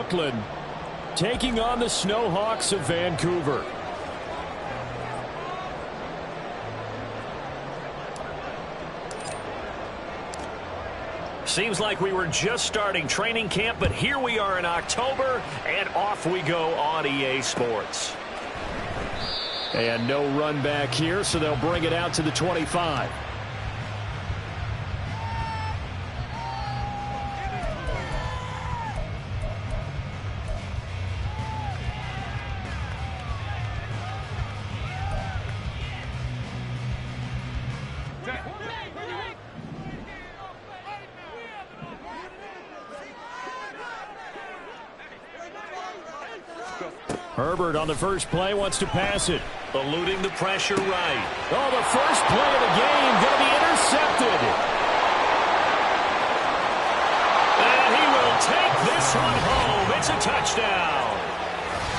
Brooklyn taking on the Snowhawks of Vancouver. Seems like we were just starting training camp, but here we are in October, and off we go on EA Sports. And no run back here, so they'll bring it out to the 25. Herbert on the first play wants to pass it. Eluding the pressure right. Oh, the first play of the game going to be intercepted. And he will take this one home. It's a touchdown.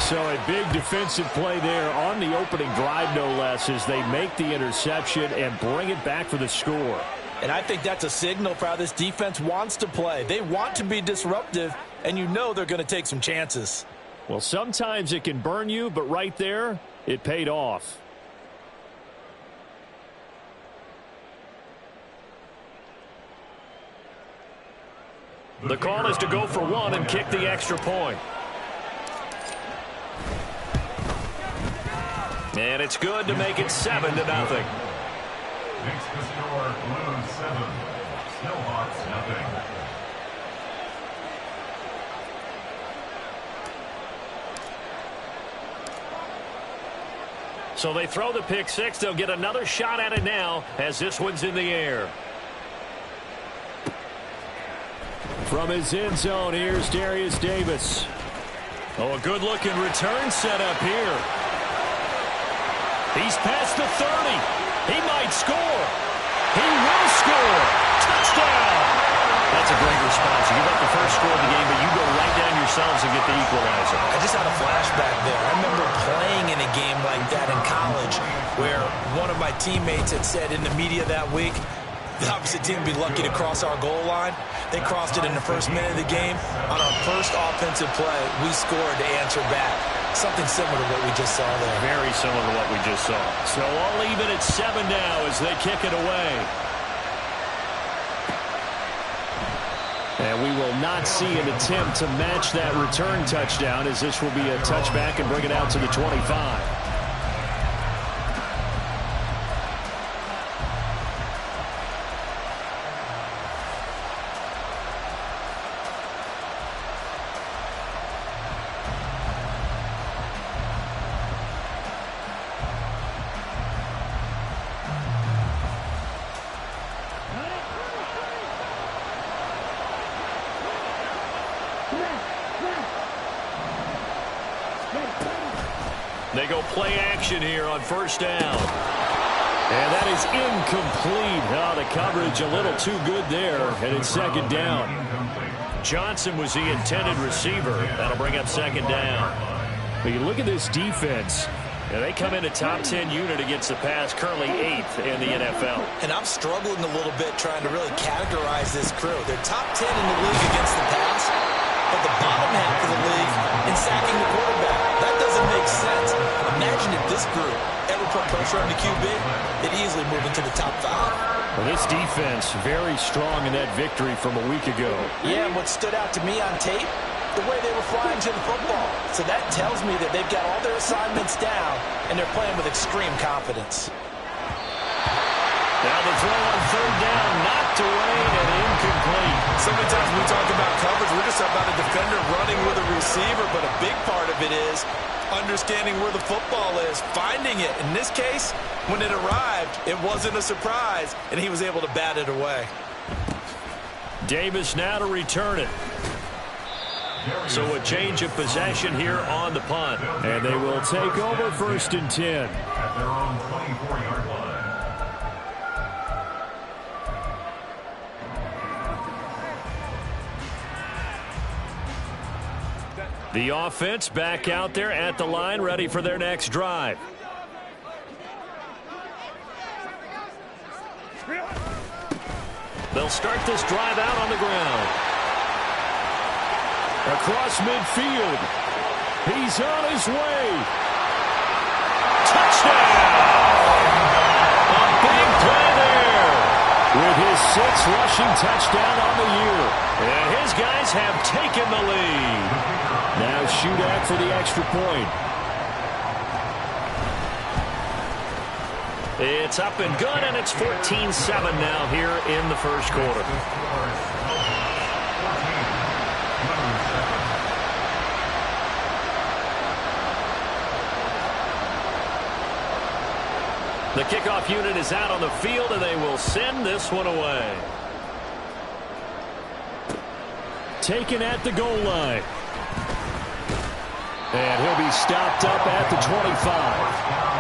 So a big defensive play there on the opening drive, no less, as they make the interception and bring it back for the score. And I think that's a signal for how this defense wants to play. They want to be disruptive, and you know they're going to take some chances. Well, sometimes it can burn you, but right there, it paid off. The call is to go for one and kick the extra point. And it's good to make it 7-0. Makes the score Blues 7, Snowhawks nothing. So they throw the pick six. They'll get another shot at it now as this one's in the air. From his end zone, here's Darius Davis. Oh, a good-looking return set up here. He's past the 30. He might score. He will score. Touchdown. That's a great response. You give up the first score of the game, but you go right down yourselves and get the equalizer. I just had a flashback there. I remember playing in a game like that in college where one of my teammates had said in the media that week, the opposite team would be lucky to cross our goal line. They crossed it in the first minute of the game. On our first offensive play, we scored to answer back. Something similar to what we just saw there. Very similar to what we just saw. So all even at 7 now as they kick it away. And we will not see an attempt to match that return touchdown, as this will be a touchback and bring it out to the 25. They go play action here on first down. And that is incomplete. Oh, the coverage a little too good there, and it's second down. Johnson was the intended receiver. That'll bring up second down. But you look at this defense. Yeah, they come in a top 10 unit against the pass, currently 8th in the NFL. And I'm struggling a little bit trying to really categorize this crew. They're top 10 in the league against the pass, but the bottom half of the league in sacking the quarterback. That doesn't make sense. Imagine if this group ever put pressure on the QB, it'd easily move into the top 5. Well, this defense very strong in that victory from a week ago. Yeah, and what stood out to me on tape, the way they were flying to the football. So that tells me that they've got all their assignments down, and they're playing with extreme confidence. Now the throw on third down, knocked away and incomplete. So many times when we talk about coverage, we're just about a defender running with a receiver, but a big part of it is understanding where the football is, finding it. In this case, when it arrived, it wasn't a surprise, and he was able to bat it away. Davis now to return it. So a change of possession here on the punt. And they will take over first and 10. At their own 24-yard line. The offense back out there at the line, ready for their next drive. They'll start this drive out on the ground. Across midfield. He's on his way. Touchdown! A big play there. With his 6th rushing touchdown on the year. And his guys have taken the lead. Now shootout for the extra point. It's up and good, and it's 14-7 now here in the first quarter. The kickoff unit is out on the field, and they will send this one away. Taken at the goal line. And he'll be stopped up at the 25.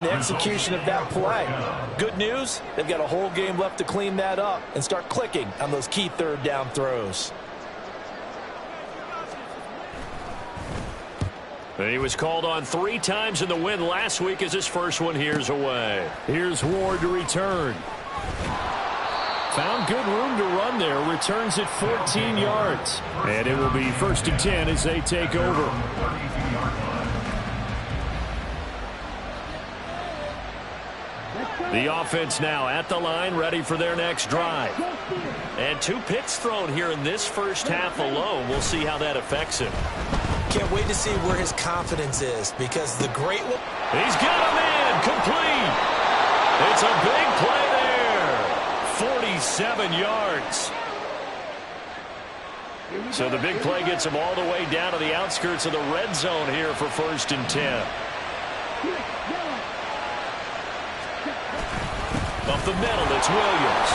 The execution of that play. Good news, they've got a whole game left to clean that up and start clicking on those key third down throws. And he was called on 3 times in the win last week as his first one here's away. Here's Ward to return. Found good room to run there. Returns it 14 yards. And it will be 1st and 10 as they take over. The offense now at the line, ready for their next drive. And 2 picks thrown here in this first half alone. We'll see how that affects him. Can't wait to see where his confidence is, because the great one... He's got him in, complete. It's a big play there. 47 yards. So the big play gets him all the way down to the outskirts of the red zone here for 1st and 10. Up the middle, it's Williams.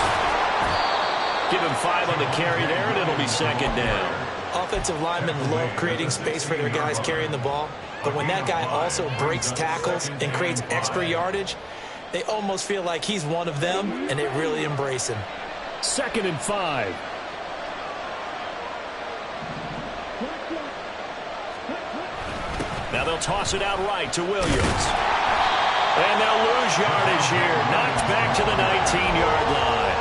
Give him 5 on the carry there, and it'll be 2nd down. Offensive linemen love creating space for their guys carrying the ball, but when that guy also breaks tackles and creates extra yardage, they almost feel like he's one of them, and they really embrace him. 2nd and 5. Now they'll toss it out right to Williams. And they'll lose yardage here. Knocked back to the 19-yard line.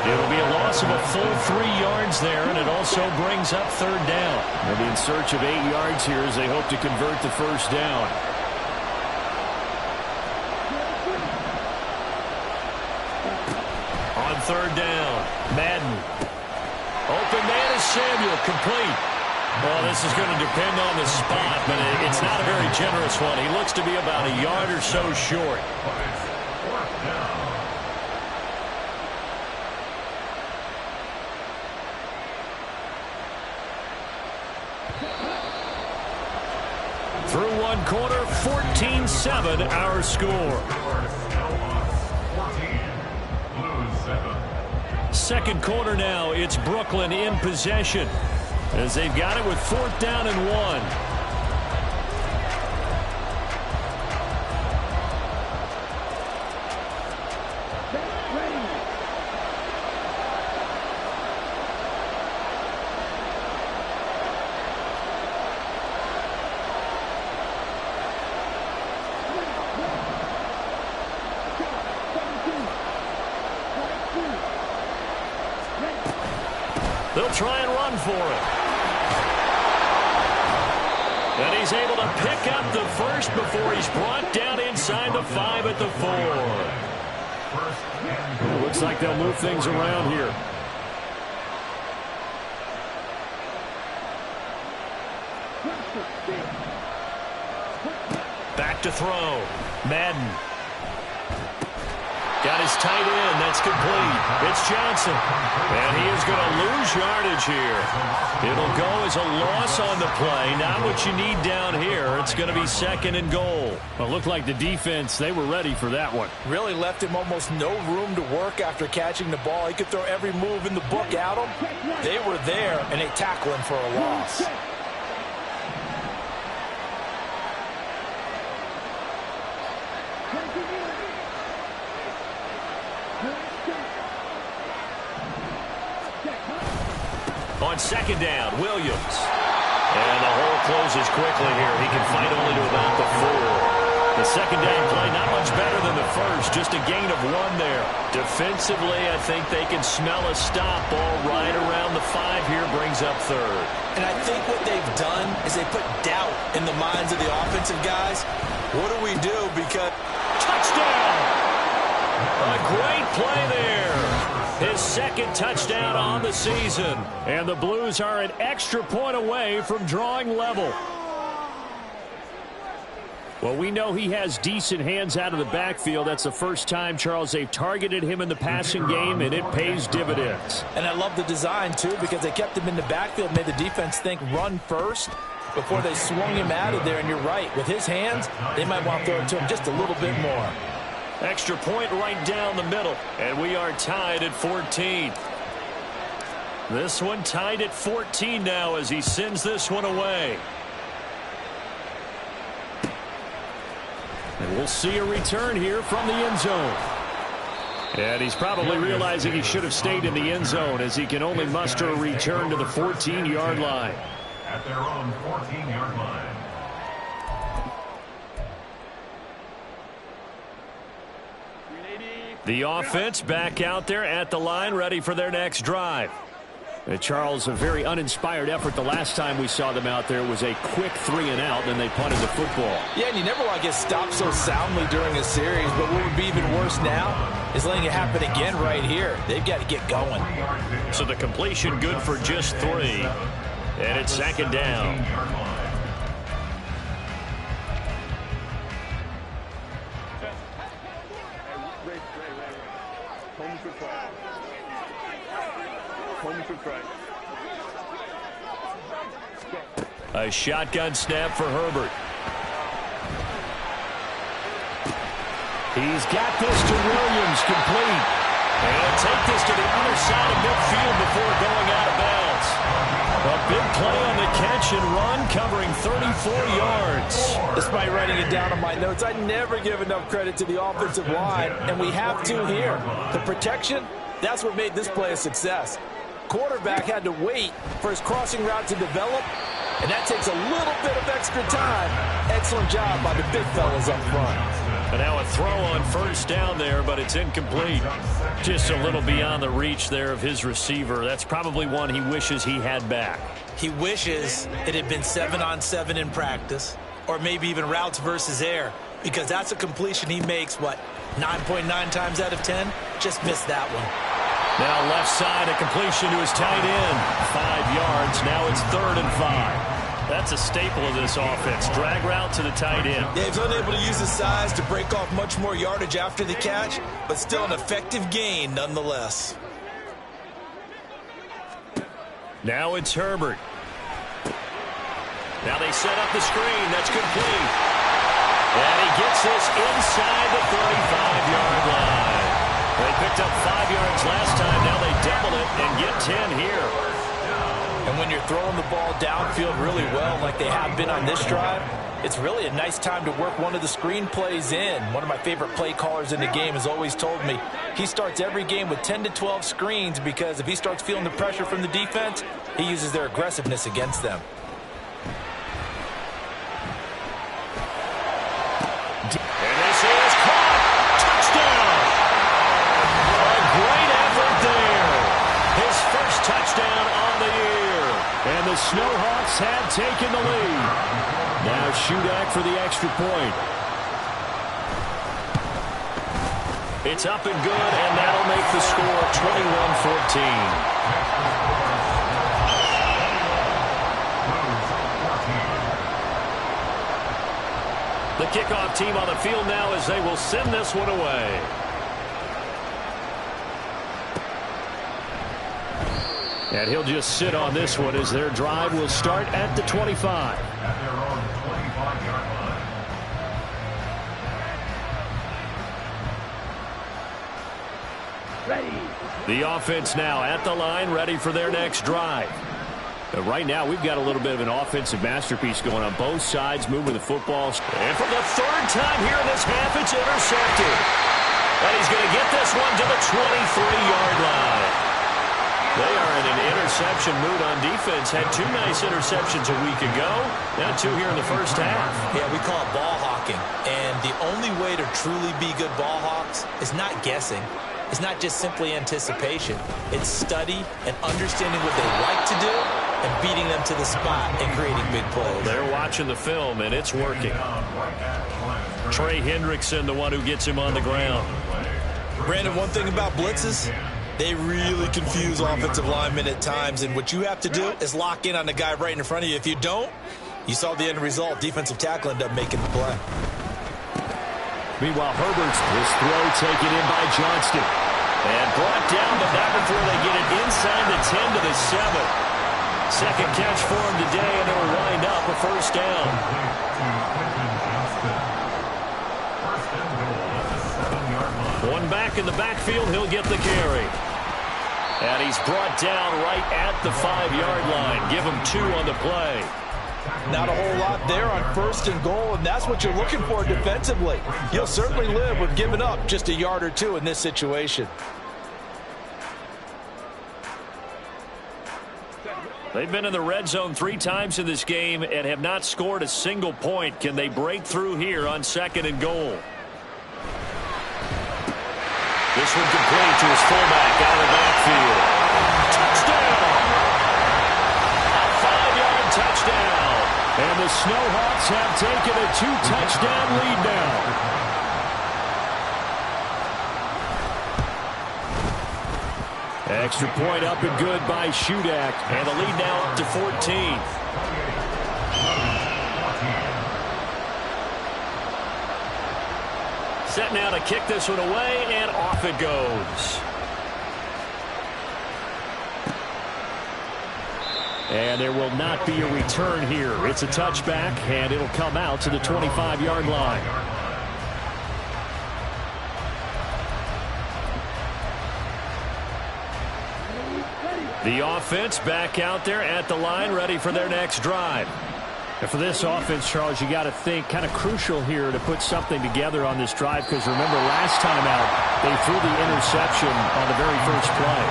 It'll be a loss of a full 3 yards there, and it also brings up 3rd down. They'll be in search of 8 yards here as they hope to convert the 1st down. On 3rd down, Madden. Open man is Samuel, complete. Well, this is going to depend on the spot, but it's not a very generous one. He looks to be about a yard or so short. Through 1 quarter, 14-7 our score. 2nd quarter now, it's Brooklyn in possession as they've got it with 4th down and 1. They'll try and run for it. And he's able to pick up the first before he's brought down inside the 5 at the 4. Looks like they'll move things around here. Back to throw. Madden. Got his tight end. That's complete. It's Johnson. And he is going to lose yardage here. It'll go as a loss on the play. Not what you need down here. It's going to be 2nd and goal. Well, it looked like the defense, they were ready for that one. Really left him almost no room to work after catching the ball. He could throw every move in the book at him. They were there, and they tackle him for a loss. On 2nd down, Williams. And the hole closes quickly here. He can fight only to about the 4. The 2nd down play, not much better than the first. Just a gain of 1 there. Defensively, I think they can smell a stop. Ball right around the 5 here brings up 3rd. And I think what they've done is they put doubt in the minds of the offensive guys. What do we do? Because... Touchdown! A great play there. His 2nd touchdown on the season. And the Blues are an extra point away from drawing level. Well, we know he has decent hands out of the backfield. That's the first time, Charles, they've targeted him in the passing game, and it pays dividends. And I love the design, too, because they kept him in the backfield, made the defense think run first before they swung him out of there. And you're right, with his hands, they might want to throw it to him just a little bit more. Extra point right down the middle, and we are tied at 14. This one tied at 14 now as he sends this one away. And we'll see a return here from the end zone. And he's probably realizing he should have stayed in the end zone as he can only muster a return to the 14-yard line. At their own 14-yard line. The offense back out there at the line, ready for their next drive. Charles, a very uninspired effort the last time we saw them out there was a quick 3-and-out, and they punted the football. Yeah, and you never want to get stopped so soundly during a series, but what would be even worse now is letting it happen again right here. They've got to get going. So the completion good for just 3, and it's 2nd down. A shotgun snap for Herbert. He's got this to Williams, complete. And he'll take this to the other side of midfield before going out of bounds. A big play on the catch and run, covering 34 yards. Despite writing it down on my notes, I never give enough credit to the offensive line, and we have to here. The protection, that's what made this play a success. Quarterback had to wait for his crossing route to develop, and that takes a little bit of extra time. Excellent job by the big fellas up front. And now a throw on first down there, but it's incomplete. Just a little beyond the reach there of his receiver. That's probably one he wishes he had back. He wishes it had been 7-on-7 in practice, or maybe even routes versus air, because that's a completion he makes, 9.9 times out of 10? Just missed that one. Now left side, a completion to his tight end. 5 yards. Now it's 3rd and 5. That's a staple of this offense. Drag route to the tight end. Yeah, he's unable to use his size to break off much more yardage after the catch, but still an effective gain nonetheless. Now it's Herbert. Now they set up the screen. That's complete. And he gets this inside the 35-yard line. They picked up 5 yards last time. Now they double it and get 10 here. And when you're throwing the ball downfield really well like they have been on this drive, it's really a nice time to work one of the screen plays in. One of my favorite play callers in the game has always told me he starts every game with 10 to 12 screens because if he starts feeling the pressure from the defense, he uses their aggressiveness against them. And this is caught. Touchdown. A great effort there. His first touchdown on the year. And the Snowhawks have taken the lead. Now Shudak for the extra point. It's up and good, and that'll make the score 21-14. The kickoff team on the field now as they will send this one away. And he'll just sit on this one as their drive will start at the 25. At their own 25-yard line. Ready. The offense now at the line, ready for their next drive. Right now, we've got a little bit of an offensive masterpiece going on both sides, moving the football. And for the 3rd time here in this half, it's intercepted. And he's going to get this one to the 23-yard line. They are in an interception mood on defense. Had 2 nice interceptions a week ago. Now 2 here in the first half. Yeah, we call it ball hawking. And the only way to truly be good ball hawks is not guessing. It's not just simply anticipation. It's study and understanding what they like to do and beating them to the spot and creating big plays. They're watching the film, and it's working. Trey Hendrickson, the one who gets him on the ground. Brandon, one thing about blitzes, they really confuse offensive linemen at times, and what you have to do is lock in on the guy right in front of you. If you don't, you saw the end result. Defensive tackle ended up making the play. Meanwhile, Herbert's this throw taken in by Johnston. And brought down, but not before they get it inside the 10 to the 7. Second catch for him today, and it'll wind up a first down. One back in the backfield, he'll get the carry. And he's brought down right at the 5-yard line. Give him 2 on the play. Not a whole lot there on 1st and goal, and that's what you're looking for defensively. You'll certainly live with giving up just a yard or two in this situation. They've been in the red zone 3 times in this game and have not scored a single point. Can they break through here on 2nd and goal? This one complete to his fullback out of the backfield. Touchdown! A 5-yard touchdown. And the Snowhawks have taken a 2-touchdown lead now. Extra point up and good by Shudak. And the lead now up to 14. Set now to kick this one away, and off it goes. And there will not be a return here. It's a touchback, and it'll come out to the 25-yard line. The offense back out there at the line, ready for their next drive. And for this offense, Charles, you got to think kind of crucial here to put something together on this drive, because remember last time out they threw the interception on the very first play.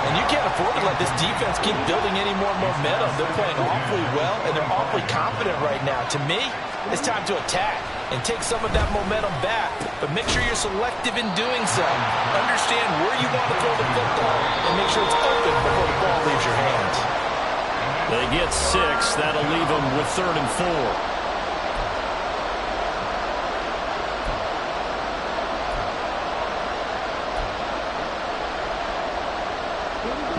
And you can't afford to let this defense keep building any more momentum. They're playing awfully well, and they're awfully confident right now. To me, it's time to attack and take some of that momentum back. But make sure you're selective in doing so. Understand where you want to throw the football and make sure it's open before the ball leaves your hands. They get 6. That'll leave them with 3rd and 4.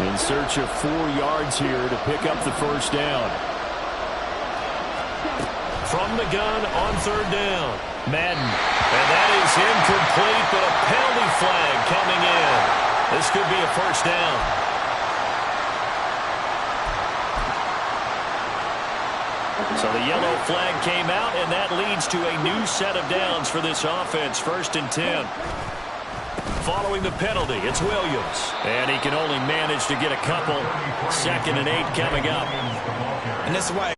In search of 4 yards here to pick up the first down. From the gun on 3rd down. Madden. And that is incomplete, but a penalty flag coming in. This could be a first down. So the yellow flag came out, and that leads to a new set of downs for this offense. 1st and 10. Following the penalty, it's Williams. And he can only manage to get a couple. 2nd and 8 coming up. And this is why